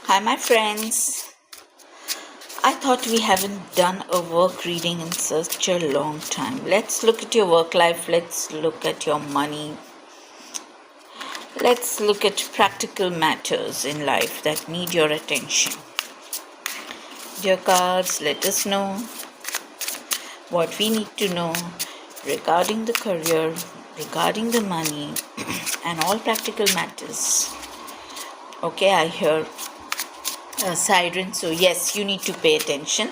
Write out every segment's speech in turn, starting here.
Hi, my friends. I thought we haven't done a work reading in such a long time. Let's look at your work life. Let's look at your money. Let's look at practical matters in life that need your attention. Dear cards, let us know what we need to know regarding the career, regarding the money, and all practical matters. Okay, I hear a siren, so yes, you need to pay attention.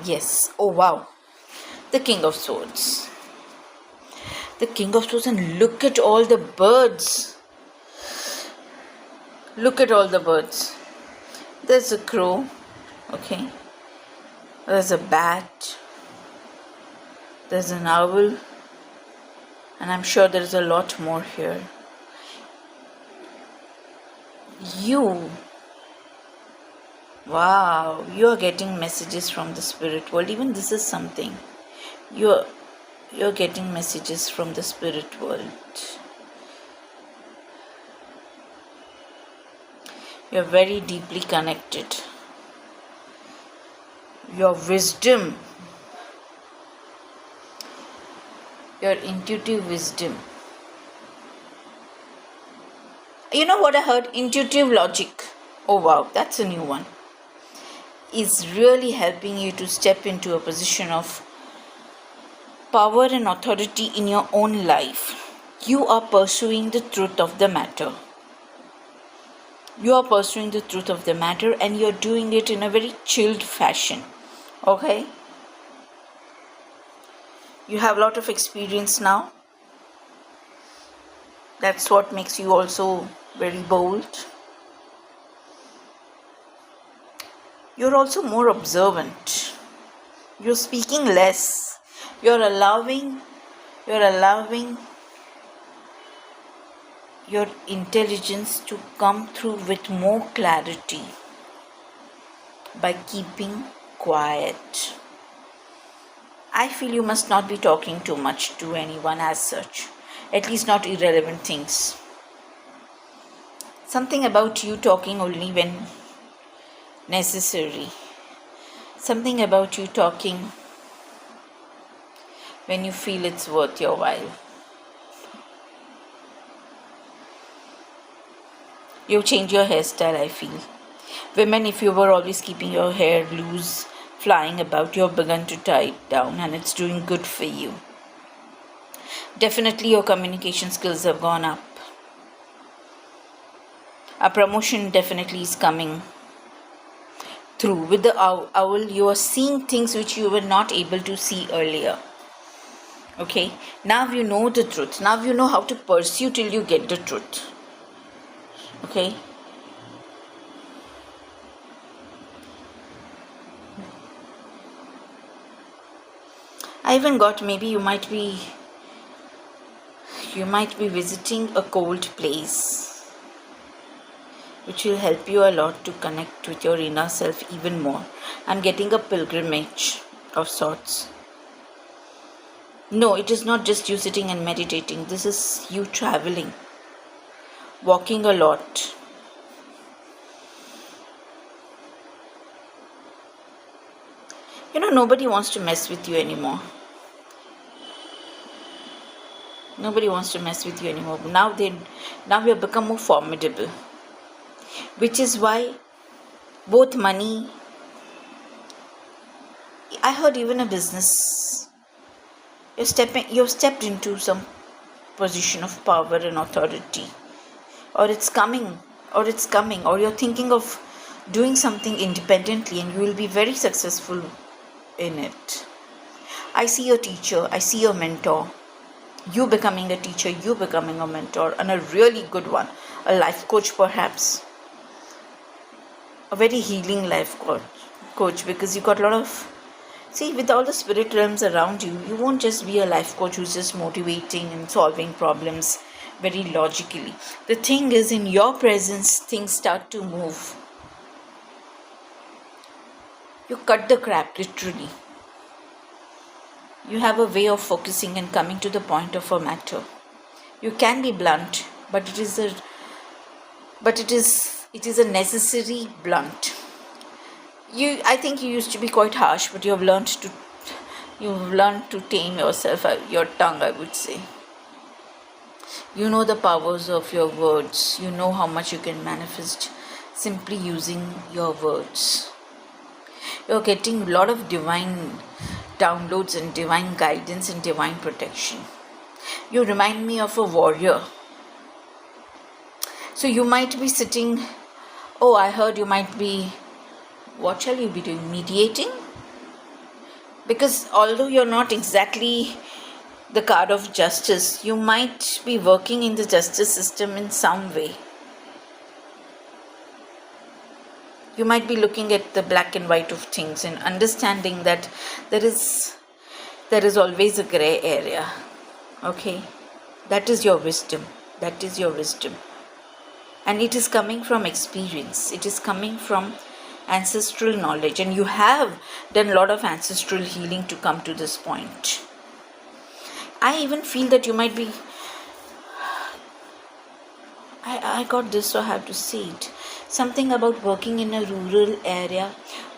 Yes, oh wow, the King of Swords. The King of Swords, and look at all the birds. Look at all the birds. There's a crow, okay. There's a bat. There's an owl. And I'm sure there's a lot more here. Wow, you're getting messages from the spirit world. Even this is something. You're getting messages from the spirit world. You're very deeply connected. Your wisdom, your intuitive wisdom. You know what I heard? Intuitive logic. Oh wow, that's a new one. Is really helping you to step into a position of power and authority in your own life. You are pursuing the truth of the matter. You are pursuing the truth of the matter, and you're doing it in a very chilled fashion. Okay? You have a lot of experience now. That's what makes you also very bold. You're also more observant. You're speaking less. You're allowing your intelligence to come through with more clarity by keeping quiet. I feel you must not be talking too much to anyone as such, at least not irrelevant things. Something about you talking only when necessary. Something about you talking when you feel it's worth your while. You change your hairstyle, I feel. Women, if you were always keeping your hair loose, flying about, you've begun to tie it down, and it's doing good for you. Definitely your communication skills have gone up. A promotion definitely is coming through. With the owl, you are seeing things which you were not able to see earlier. Okay, now you know the truth. Now you know how to pursue till you get the truth. Okay. I even got maybe you might be visiting a cold place, which will help you a lot to connect with your inner self even more. I'm getting a pilgrimage of sorts. No, it is not just you sitting and meditating. This is you traveling, walking a lot. You know, nobody wants to mess with you anymore. Nobody wants to mess with you anymore. Now you have become more formidable. Which is why both money, I heard even a business, you've stepped into some position of power and authority. Or it's coming, or you're thinking of doing something independently, and you will be very successful in it. I see a teacher, I see a mentor. You becoming a teacher, you becoming a mentor, and a really good one. A life coach perhaps. A very healing life coach, because you got a lot of... See, with all the spirit realms around you, you won't just be a life coach who's just motivating and solving problems very logically. The thing is, in your presence, things start to move. You cut the crap, literally. You have a way of focusing and coming to the point of a matter. You can be blunt, but it is but it is a necessary blunt. I think you used to be quite harsh, but you've learned to tame yourself, your tongue, I would say. You know the powers of your words. You know how much you can manifest simply using your words. You're getting a lot of divine downloads and divine guidance and divine protection. You remind me of a warrior. So you might be sitting, I heard you might be, what shall you be doing? Mediating? Because although you're not exactly the card of justice, you might be working in the justice system in some way. You might be looking at the black and white of things and understanding that there is always a gray area. Okay? That is your wisdom. That is your wisdom. And it is coming from experience. It is coming from ancestral knowledge. And you have done a lot of ancestral healing to come to this point. I even feel that you might be... I got this, so I have to say it. Something about working in a rural area,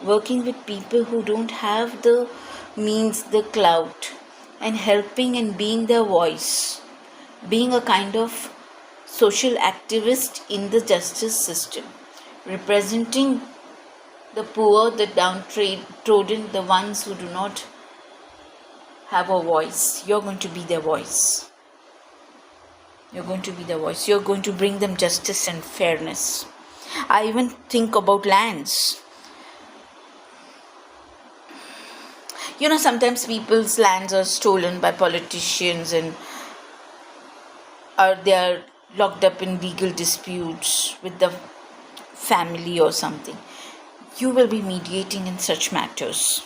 working with people who don't have the means, the clout, and helping and being their voice, being a kind of social activist in the justice system, representing the poor, the downtrodden, the ones who do not have a voice. You're going to be their voice. You're going to be their voice. You're going to bring them justice and fairness. I even think about lands. Sometimes people's lands are stolen by politicians and they are locked up in legal disputes with the family or something. You will be mediating in such matters.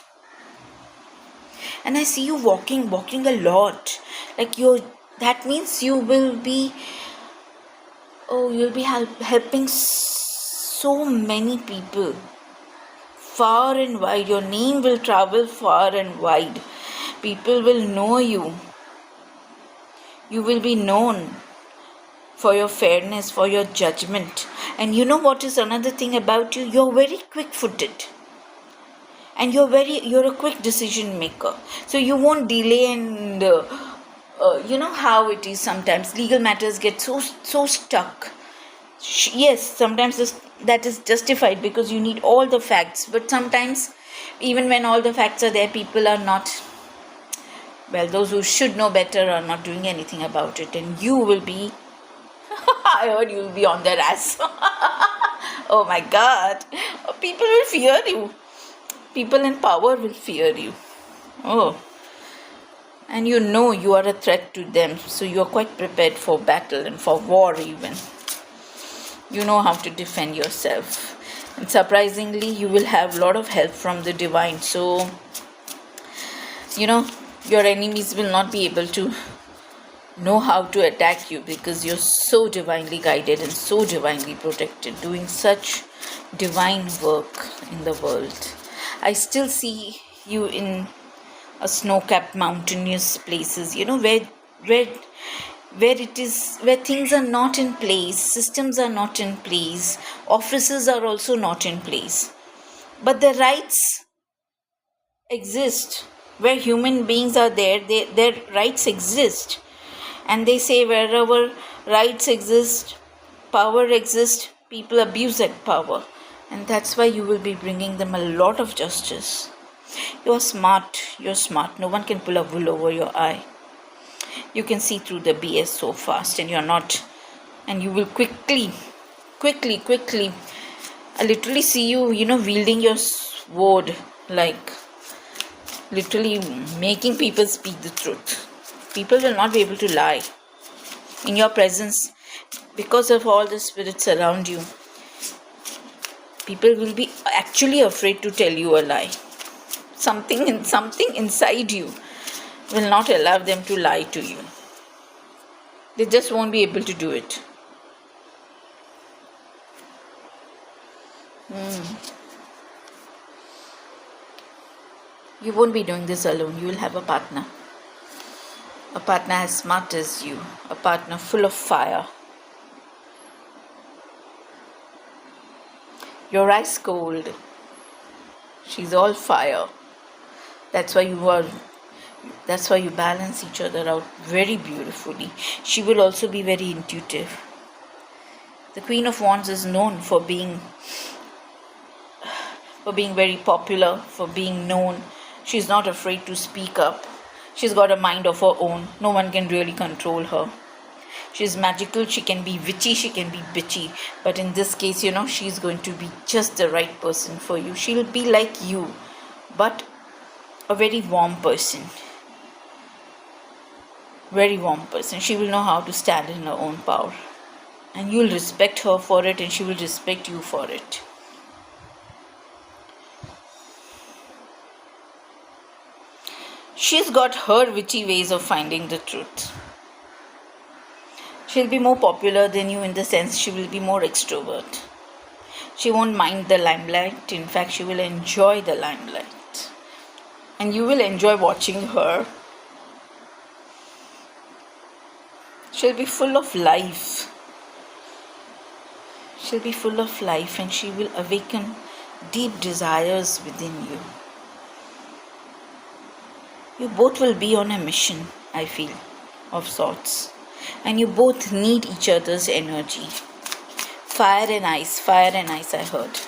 And I see you walking a lot. That means you will be helping so many people far and wide. Your name will travel far and wide. People will know you. You will be known for your fairness, for your judgment. And you know what is another thing about you? You're very quick-footed. And you're a quick decision maker. So you won't delay and... you know how it is sometimes. Legal matters get so stuck. Yes, sometimes that is justified because you need all the facts. But sometimes, even when all the facts are there, people are not... those who should know better are not doing anything about it. And you will be... I heard you will be on their ass. Oh my God. People will fear you. People in power will fear you. Oh. And you know you are a threat to them. So you are quite prepared for battle and for war even. You know how to defend yourself. And surprisingly, you will have a lot of help from the divine. So, your enemies will not be able to know how to attack you because you're so divinely guided and so divinely protected, doing such divine work in the world. I still see you in a snow-capped mountainous places, where things are not in place, systems are not in place, offices are also not in place, but the rights exist. Where human beings are there, their rights exist. And they say wherever rights exist, power exists, people abuse that power. And that's why you will be bringing them a lot of justice. You're smart. No one can pull a wool over your eye. You can see through the BS so fast and you're not. And you will quickly, I literally see you, wielding your sword, literally making people speak the truth. People will not be able to lie in your presence because of all the spirits around you. People will be actually afraid to tell you a lie. Something inside you will not allow them to lie to you. They just won't be able to do it. You won't be doing this alone. You will have a partner. A partner as smart as you. A partner full of fire. You're ice cold. She's all fire. That's why you balance each other out very beautifully. She will also be very intuitive. The Queen of Wands is known for being very popular, for being known. She's not afraid to speak up. She's got a mind of her own. No one can really control her. She's magical. She can be witchy. She can be bitchy. But in this case, she's going to be just the right person for you. She'll be like you, but a very warm person. Very warm person. She will know how to stand in her own power. And you'll respect her for it, and she will respect you for it. She's got her witchy ways of finding the truth. She'll be more popular than you in the sense she will be more extrovert. She won't mind the limelight. In fact, she will enjoy the limelight. And you will enjoy watching her. She'll be full of life. She'll be full of life, and she will awaken deep desires within you. You both will be on a mission, I feel, of sorts. And you both need each other's energy. Fire and ice, I heard.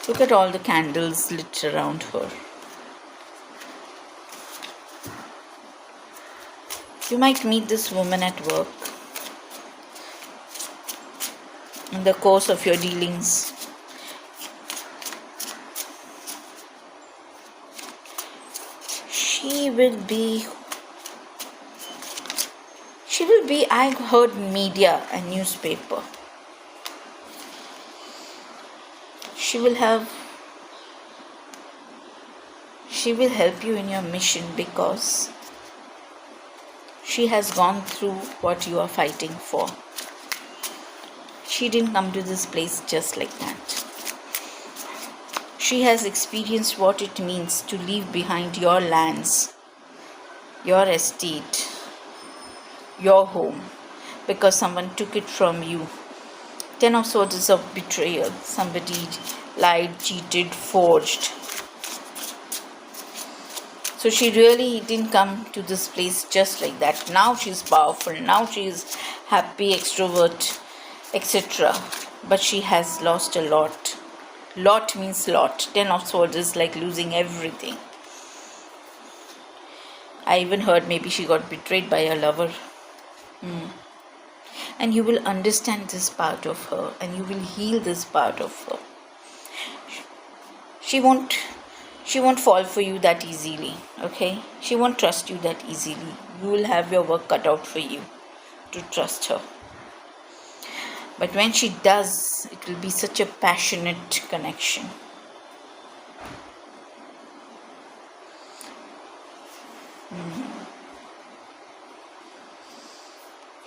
Look at all the candles lit around her. You might meet this woman at work. In the course of your dealings. She will be, I heard, media and newspaper. She will help you in your mission because she has gone through what you are fighting for. She didn't come to this place just like that. She has experienced what it means to leave behind your lands, your estate, your home, because someone took it from you. 10 of Swords is of betrayal. Somebody lied, cheated, forged. So she really didn't come to this place just like that. Now she's powerful. Now she is happy, extrovert, etc. But she has lost a lot. Lot means lot. 10 of Swords is like losing everything. I even heard maybe she got betrayed by a lover. And you will understand this part of her, and you will heal this part of her. She won't fall for you that easily, okay? She won't trust you that easily. You will have your work cut out for you to trust her. But when she does, it will be such a passionate connection.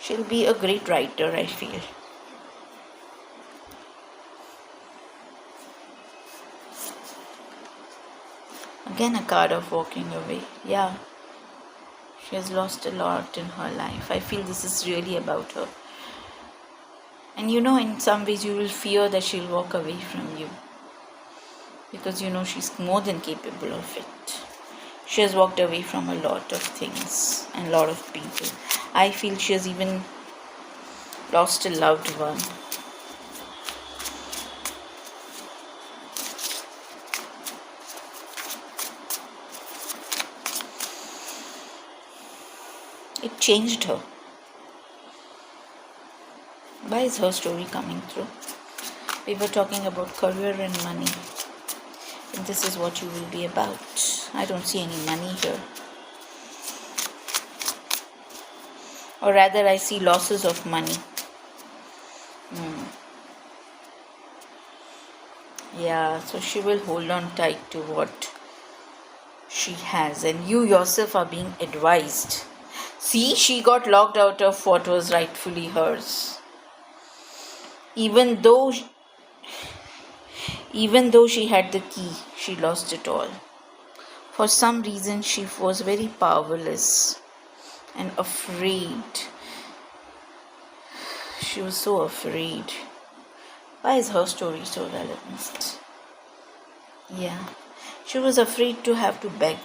She'll be a great writer, I feel. Again, a card of walking away. Yeah. She has lost a lot in her life. I feel this is really about her. And in some ways you will fear that she'll walk away from you. Because she's more than capable of it. She has walked away from a lot of things and a lot of people. I feel she has even lost a loved one. It changed her. Why is her story coming through? We were talking about career and money. And this is what you will be about. I don't see any money here. Or rather, I see losses of money. Yeah, so she will hold on tight to what she has. And you yourself are being advised. See, she got locked out of what was rightfully hers. Even though she had the key, she lost it all. For some reason, she was very powerless and afraid. She was so afraid. Why is her story so relevant? Yeah. She was afraid to have to beg.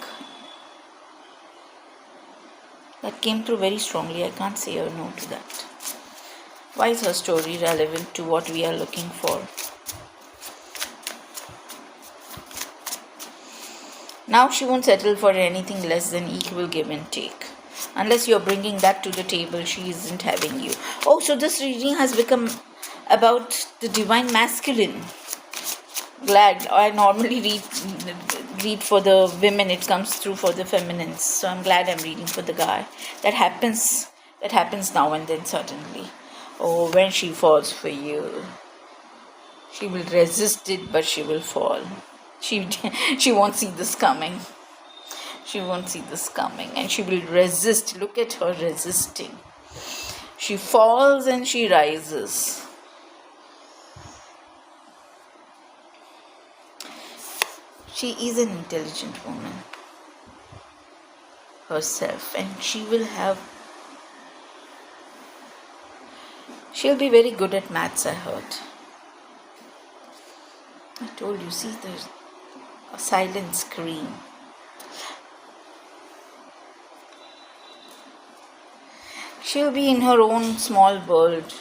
That came through very strongly. I can't say a no to that. Why is her story relevant to what we are looking for? Now she won't settle for anything less than equal give and take. Unless you're bringing that to the table, she isn't having you. Oh, so this reading has become about the divine masculine. Glad. I normally read for the women. It comes through for the feminines. So I'm glad I'm reading for the guy. That happens now and then suddenly. Oh, when she falls for you, she will resist it, but she will fall. She won't see this coming. She won't see this coming, and she will resist. Look at her resisting. She falls and she rises. She is an intelligent woman herself, and she'll be very good at maths, I heard. I told you, see, there's a silent scream. She'll be in her own small world.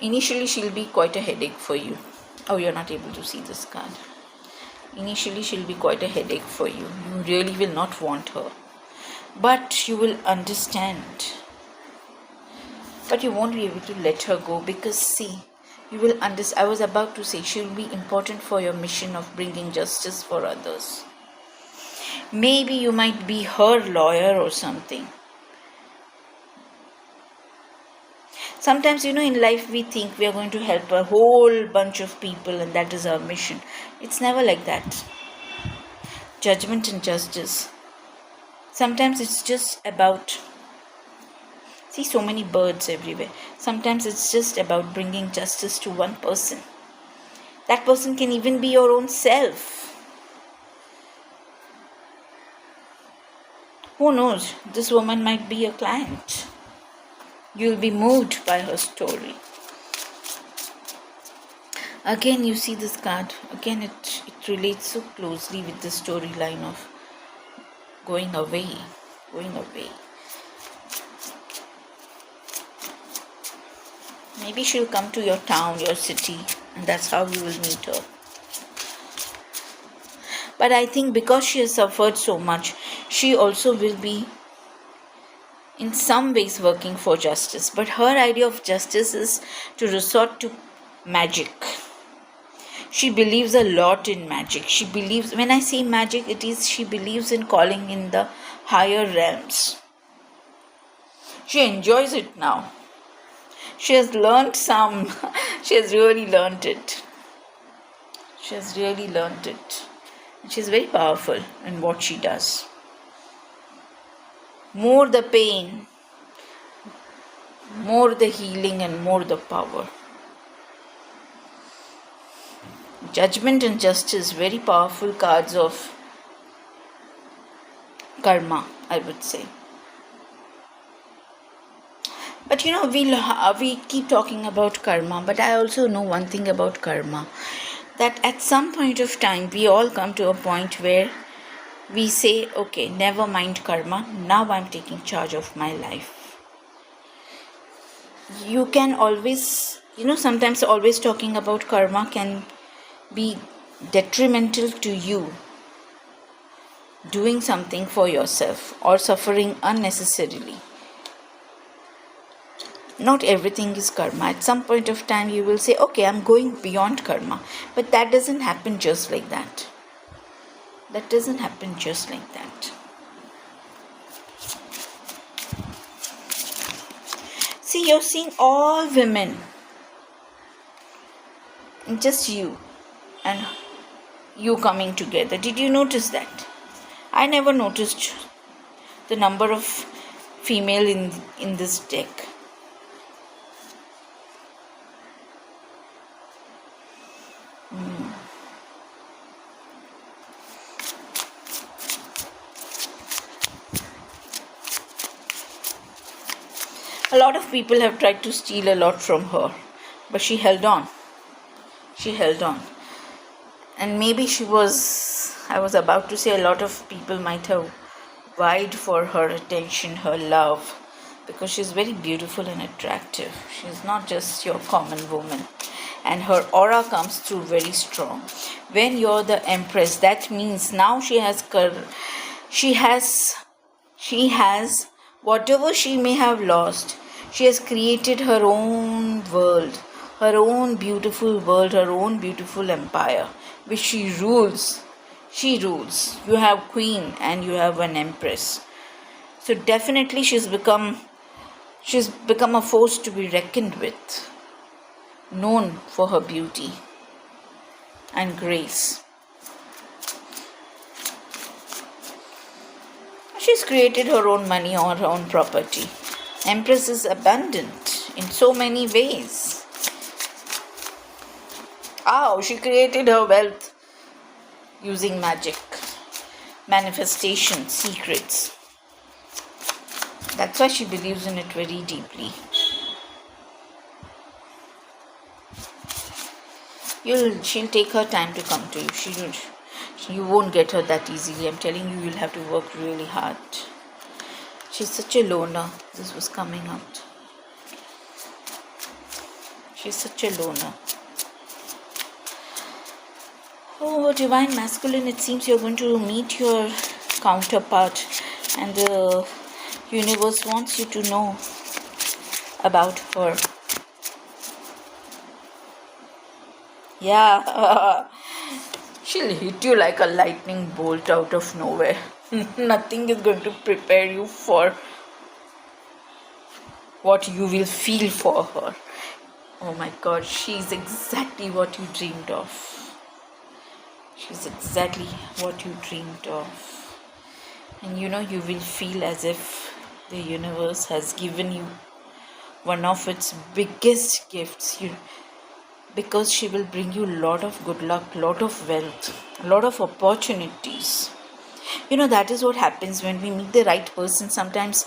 Initially, she'll be quite a headache for you. Oh, you're not able to see this card. Initially, she'll be quite a headache for you. You really will not want her. But you will understand. But you won't be able to let her go because, see, you will understand. I was about to say, she'll be important for your mission of bringing justice for others. Maybe you might be her lawyer or something. Sometimes, in life we think we are going to help a whole bunch of people and that is our mission. It's never like that. Judgment and justice. Sometimes it's just about, see so many birds everywhere. Sometimes it's just about bringing justice to one person. That person can even be your own self. Who knows? This woman might be a client. You'll be moved by her story. Again, you see this card. Again, it relates so closely with the storyline of going away. Maybe she'll come to your town, your city, and that's how you will meet her. But I think because she has suffered so much, she also will be in some ways working for justice. But her idea of justice is to resort to magic. She believes a lot in magic. She believes, when I say magic, it is she believes in calling in the higher realms. She enjoys it now. She has learned she has really learned it. She's very powerful in what she does. More the pain, more the healing, and more the power. Judgment and justice, very powerful cards of karma, I would say. But we keep talking about karma, but I also know one thing about karma, that at some point of time, we all come to a point where we say, okay, never mind karma, now I'm taking charge of my life. You can always, sometimes always talking about karma can be detrimental to you doing something for yourself or suffering unnecessarily. Not everything is karma. At some point of time you will say, okay, I'm going beyond karma. But that doesn't happen just like that. See, you're seeing all women. And just you and you coming together. Did you notice that? I never noticed the number of female in this deck. A lot of people have tried to steal a lot from her, but she held on. She held on. And maybe I was about to say, a lot of people might have vied for her attention, her love, because she's very beautiful and attractive. She's not just your common woman. And her aura comes through very strong. When you're the Empress, that means now she has whatever she may have lost, she has created her own world, her own beautiful world, her own beautiful empire, which she rules. She rules. You have queen and you have an empress. So definitely she's become a force to be reckoned with, known for her beauty and grace. She's created her own money or her own property. Empress is abundant in so many ways. She created her wealth using magic, manifestation, secrets. That's why she believes in it very deeply. She'll take her time to come to you. You won't get her that easily. I'm telling you, you'll have to work really hard. She's such a loner. This was coming out. She's such a loner. Oh, divine masculine, it seems you're going to meet your counterpart, and the universe wants you to know about her. Yeah, she'll hit you like a lightning bolt out of nowhere. Nothing is going to prepare you for what you will feel for her. Oh my God, she's exactly what you dreamed of. She's exactly what you dreamed of. And you will feel as if the universe has given you one of its biggest gifts. Because she will bring you a lot of good luck, lot of wealth, a lot of opportunities. That is what happens when we meet the right person. Sometimes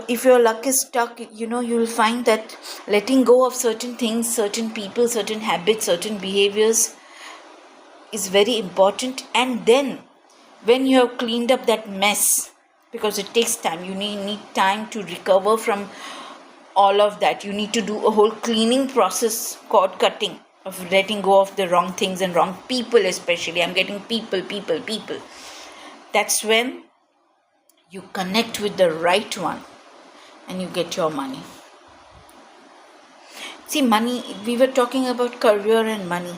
if your luck is stuck, you'll find that letting go of certain things, certain people, certain habits, certain behaviors is very important. And then when you have cleaned up that mess, because it takes time, you need time to recover from all of that. You need to do a whole cleaning process, cord cutting, of letting go of the wrong things and wrong people. Especially I'm getting people. That's when you connect with the right one and you get your money. See, money, we were talking about career and money.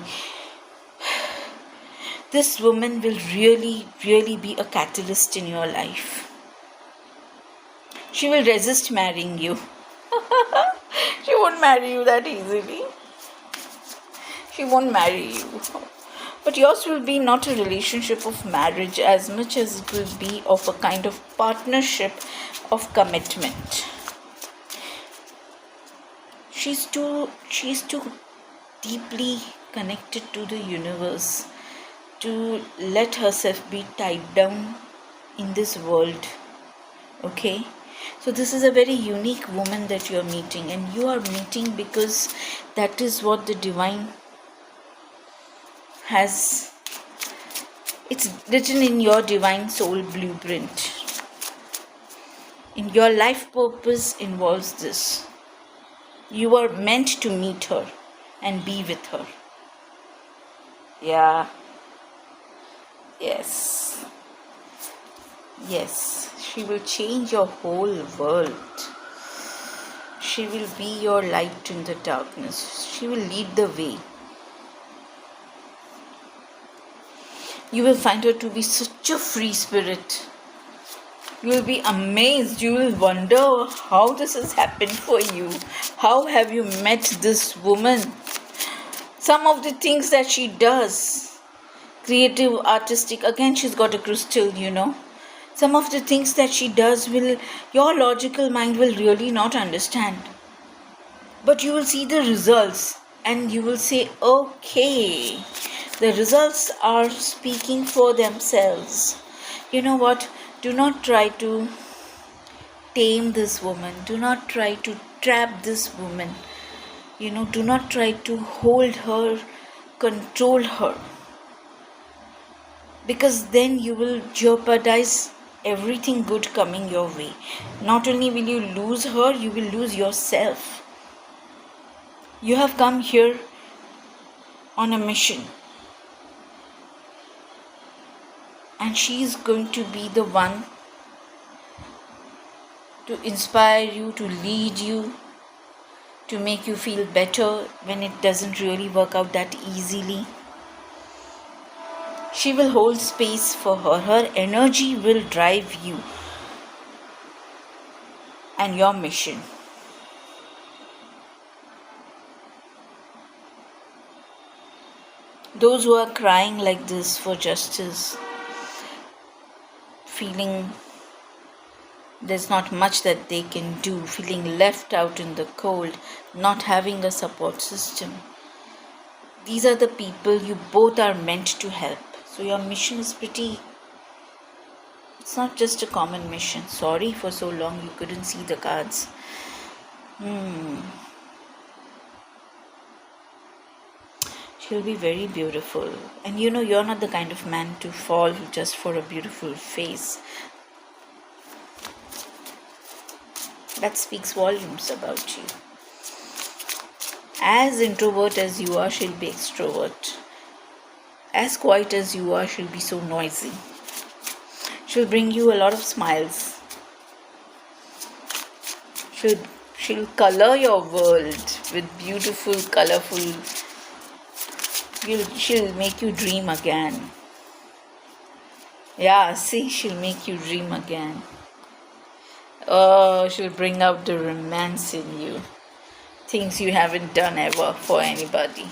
This woman will really, really be a catalyst in your life. She will resist marrying you. She won't marry you that easily. She won't marry you. But yours will be not a relationship of marriage as much as it will be of a kind of partnership of commitment. She's too deeply connected to the universe to let herself be tied down in this world. Okay? So this is a very unique woman that you are meeting, and you are meeting because that is what the divine has. It's written in your divine soul blueprint. In your life purpose involves this. You are meant to meet her and be with her. Yeah. Yes. She will change your whole world. She will be your light in the darkness. She will lead the way. You will find her to be such a free spirit. You will be amazed. You will wonder how this has happened for you. How have you met this woman? Some of the things that she does, creative, artistic, again she's got a crystal, Some of the things that she does your logical mind will really not understand. But you will see the results and you will say, okay, the results are speaking for themselves. You know what? Do not try to tame this woman. Do not try to trap this woman. Do not try to hold her, control her. Because then you will jeopardize everything good coming your way. Not only will you lose her, you will lose yourself. You have come here on a mission. And she is going to be the one to inspire you, to lead you, to make you feel better when it doesn't really work out that easily. She will hold space for her. Her energy will drive you and your mission. Those who are crying like this for justice, feeling there's not much that they can do, feeling left out in the cold, not having a support system. These are the people you both are meant to help. So your mission is it's not just a common mission. Sorry for so long you couldn't see the cards. She'll be very beautiful. And you're not the kind of man to fall just for a beautiful face. That speaks volumes about you. As introvert as you are, she'll be extrovert. As quiet as you are, she'll be so noisy. She'll bring you a lot of smiles. She'll color your world with beautiful, colorful. She'll make you dream again. Yeah, see, she'll make you dream again. Oh, she'll bring out the romance in you. Things you haven't done ever for anybody.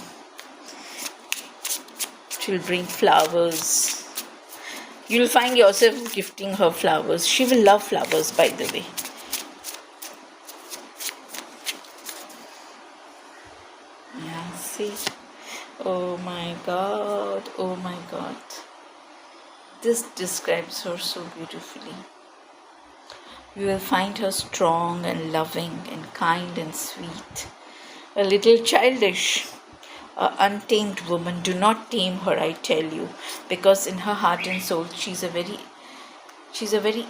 She'll bring flowers. You'll find yourself gifting her flowers. She will love flowers, by the way. Yeah, see? Oh my God. Oh my God. This describes her so beautifully. You will find her strong and loving and kind and sweet. A little childish. An untamed woman. Do not tame her, I tell you. Because in her heart and soul, she's a very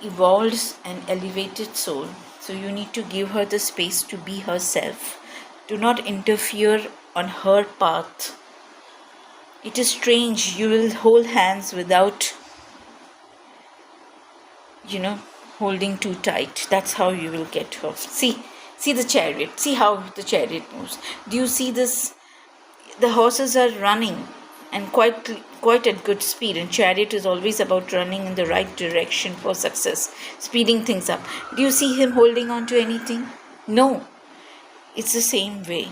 evolved and elevated soul. So you need to give her the space to be herself. Do not interfere on her path. It is strange. You will hold hands without, holding too tight. That's how you will get her. See the chariot. See how the chariot moves. Do you see this? The horses are running and quite at good speed, and chariot is always about running in the right direction for success, speeding things up. Do you see him holding on to anything? No. It's the same way.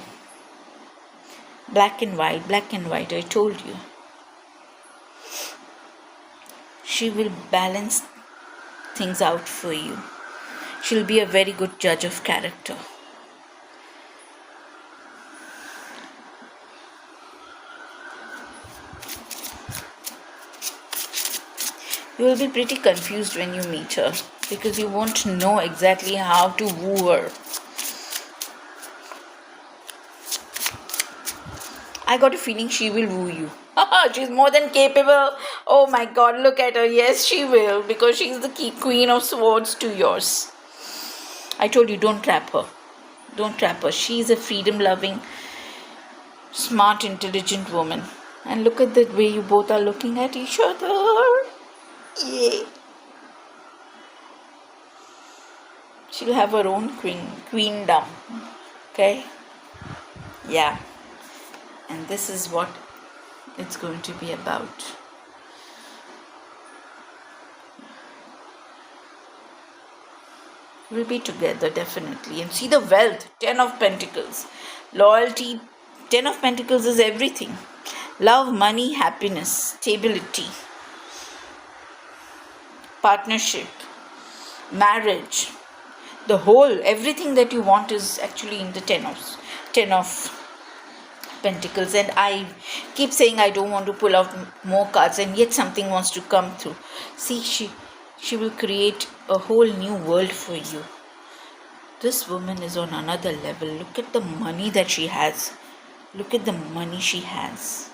Black and white, I told you. She will balance things out for you. She'll be a very good judge of character. You will be pretty confused when you meet her because you won't know exactly how to woo her. I got a feeling she will woo you. She's more than capable. Oh my God, look at her. Yes, she will, because she's the queen of swords to yours. I told you, don't trap her. Don't trap her. She's a freedom-loving, smart, intelligent woman. And look at the way you both are looking at each other. Yay. She'll have her own queendom. Okay? Yeah. And this is what it's going to be about. We'll be together definitely. And see the wealth, 10 of Pentacles. Loyalty, 10 of Pentacles is everything. Love, money, happiness, stability, partnership, marriage. The whole, everything that you want is actually in the 10 of Pentacles. And I keep saying I don't want to pull out more cards, and yet something wants to come through. See, she will create a whole new world for you. This woman is on another level. Look at the money that she has. Look at the money she has.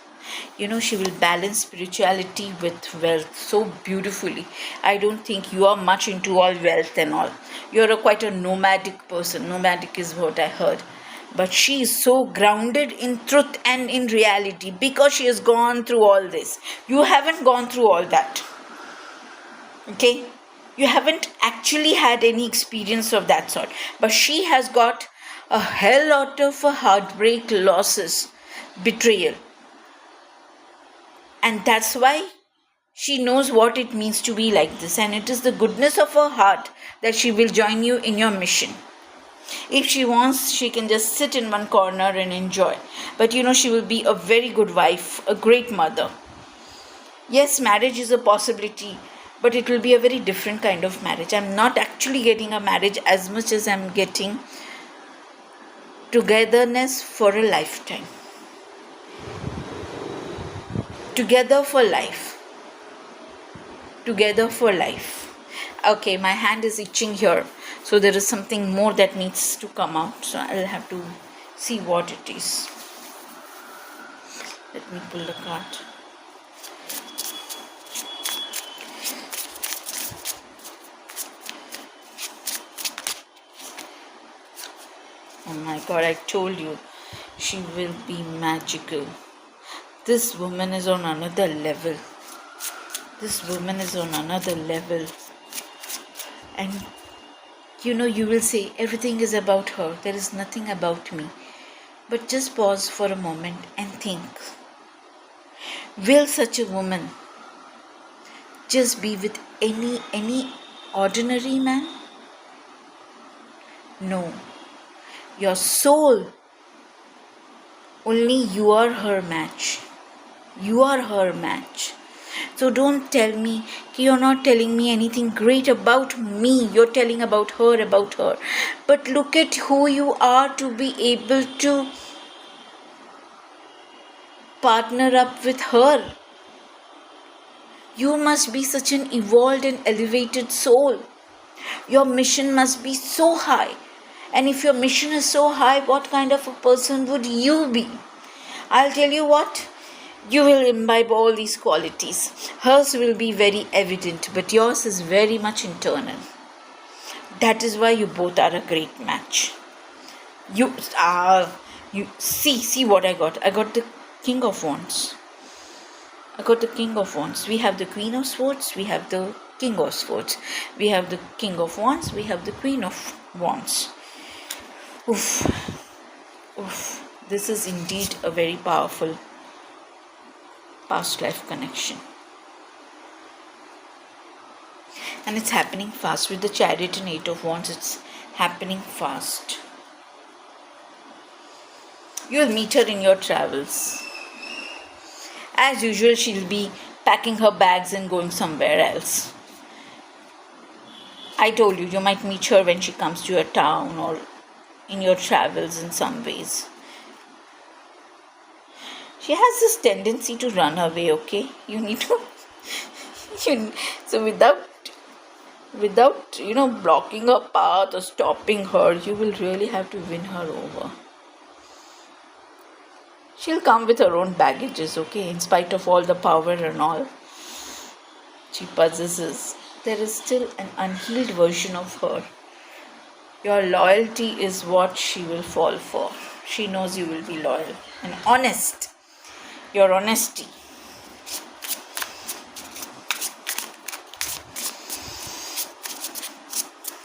She will balance spirituality with wealth so beautifully. I don't think you are much into all wealth and all. You're quite a nomadic person. Nomadic is what I heard. But she is so grounded in truth and in reality because she has gone through all this. You haven't gone through all that. Okay? You haven't actually had any experience of that sort. But she has got a hell lot of heartbreak, losses, betrayal. And that's why she knows what it means to be like this. And it is the goodness of her heart that she will join you in your mission. If she wants, she can just sit in one corner and enjoy. But she will be a very good wife, a great mother. Yes, marriage is a possibility, but it will be a very different kind of marriage. I'm not actually getting a marriage as much as I'm getting togetherness for a lifetime. Together for life. Together for life. Okay, my hand is itching here. So there is something more that needs to come out. So I'll have to see what it is. Let me pull the card. Oh my God, I told you, she will be magical. This woman is on another level. This woman is on another level. And you will say everything is about her. There is nothing about me. But just pause for a moment and think. Will such a woman just be with any ordinary man? No. Your soul, only you are her match. You are her match. So don't tell me, you're not telling me anything great about me. You're telling about her. But look at who you are to be able to partner up with her. You must be such an evolved and elevated soul. Your mission must be so high. And if your mission is so high, what kind of a person would you be? I'll tell you what. You will imbibe all these qualities. Hers will be very evident, but yours is very much internal. That is why you both are a great match. You see what I got. I got the King of Wands. We have the Queen of Swords. We have the King of Swords. We have the King of Wands. We have the Queen of Wands. Oof. This is indeed a very powerful past life connection. And it's happening fast. With the Chariot and Eight of Wands, it's happening fast. You'll meet her in your travels. As usual, she'll be packing her bags and going somewhere else. I told you might meet her when she comes to your town or in your travels in some ways. She has this tendency to run away, okay? You need to... so without blocking her path or stopping her, you will really have to win her over. She'll come with her own baggages, okay? In spite of all the power and all she possesses, there is still an unhealed version of her. Your loyalty is what she will fall for. She knows you will be loyal and honest. Your honesty.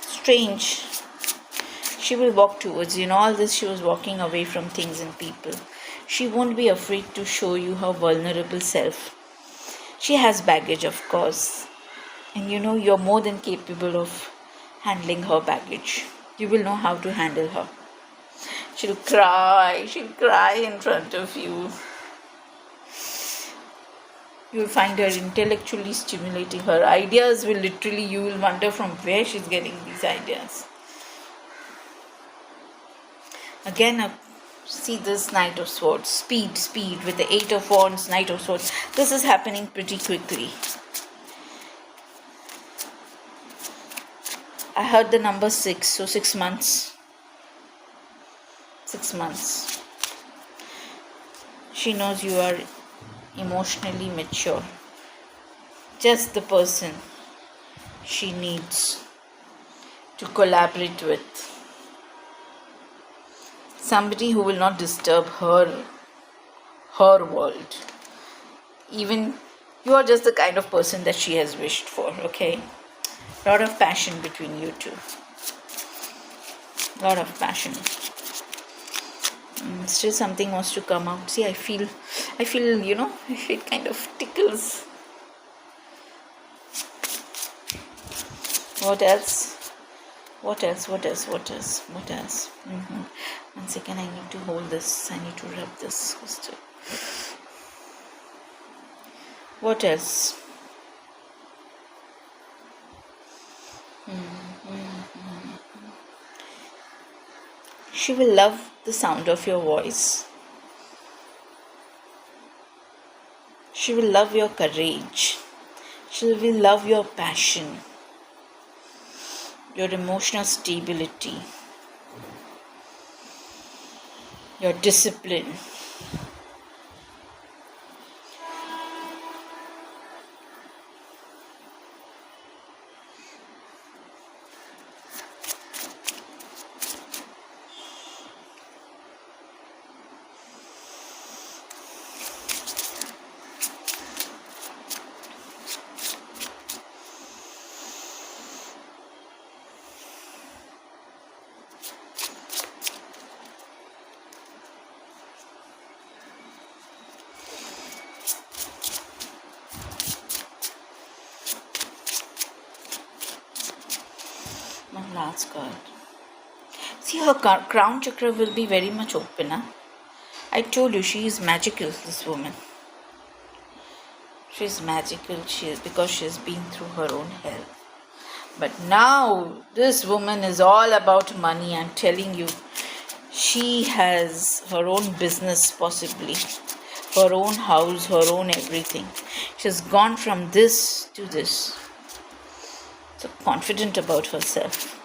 Strange. She will walk towards you. In all this, she was walking away from things and people. She won't be afraid to show you her vulnerable self. She has baggage, of course. And you're more than capable of handling her baggage. You will know how to handle her. She'll cry in front of you. You'll find her intellectually stimulating. Her ideas will literally, you will wonder from where she's getting these ideas. Again, see this Knight of Swords. Speed with the Eight of Wands, Knight of Swords. This is happening pretty quickly. I heard the number 6, so 6 months. 6 months. She knows you are emotionally mature. Just the person she needs to collaborate with. Somebody who will not disturb her world. Even you are just the kind of person that she has wished for, okay? Lot of passion between you two. Lot of passion. Still something wants to come out. See, I feel, it kind of tickles. What else? What else? One second, I need to hold this. I need to rub this. What else? She will love the sound of your voice. She will love your courage. She will love your passion, your emotional stability, your discipline. One last card. See, her crown chakra will be very much open. Huh? I told you, she is magical, this woman. She is magical, because she has been through her own hell. But now, this woman is all about money. I'm telling you, she has her own business, possibly. Her own house, her own everything. She has gone from this to this. So confident about herself.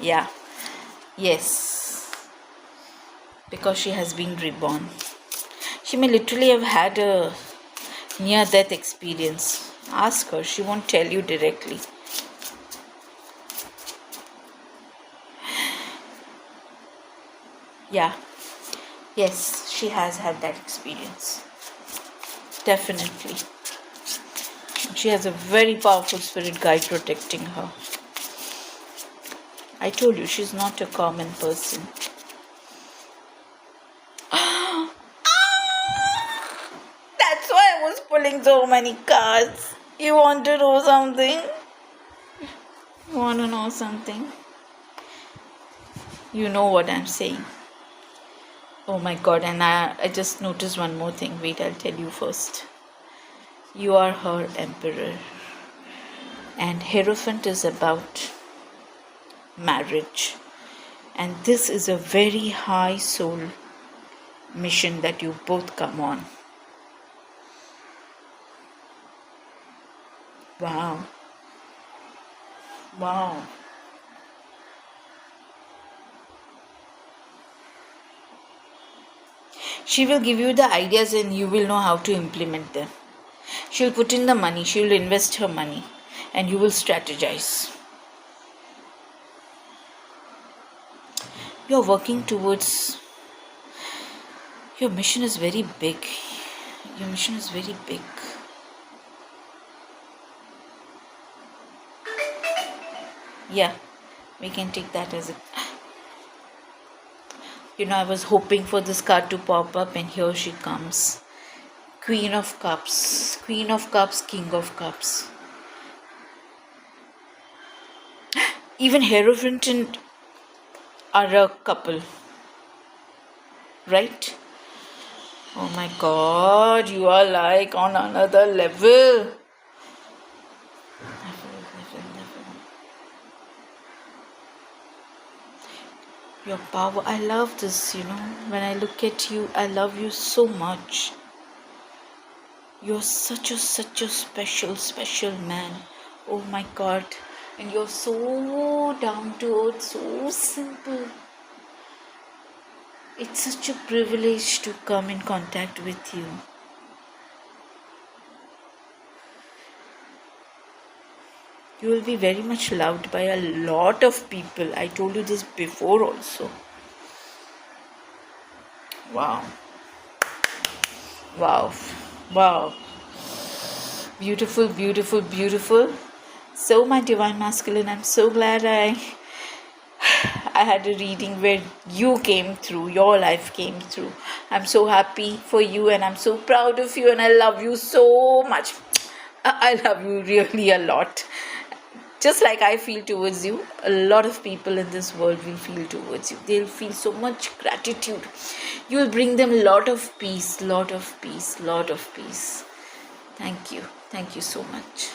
Yeah. Yes. Because she has been reborn. She may literally have had a near-death experience. Ask her. She won't tell you directly. Yeah. Yes, she has had that experience. Definitely. She has a very powerful spirit guide protecting her. I told you, she's not a common person. That's why I was pulling so many cards. You want to know something? You want to know something? You know what I'm saying. Oh my god, and I just noticed one more thing. Wait, I'll tell you first. You are her emperor. And Hierophant is about marriage. And this is a very high soul mission that you both come on. Wow. Wow. She will give you the ideas and you will know how to implement them. She will put in the money, she will invest her money, and you will strategize. You're working towards... Your mission is very big. Your mission is very big. Yeah, we can take that as a... I was hoping for this card to pop up, and here she comes. Queen of Cups. Queen of Cups, King of Cups. Even Hierophant are a couple. Right? Oh my god, you are like on another level. Your power. I love this, When I look at you, I love you so much. You're such a special man. Oh my God. And you're so down to earth, so simple. It's such a privilege to come in contact with you. You will be very much loved by a lot of people. I told you this before also. Wow. Wow. Wow. Beautiful, beautiful, beautiful. So, my divine masculine, I'm so glad I had a reading where you came through, your life came through. I'm so happy for you and I'm so proud of you and I love you so much. I love you really a lot. Just like I feel towards you, a lot of people in this world will feel towards you. They'll feel so much gratitude. You will bring them a lot of peace, lot of peace, lot of peace. Thank you. Thank you so much.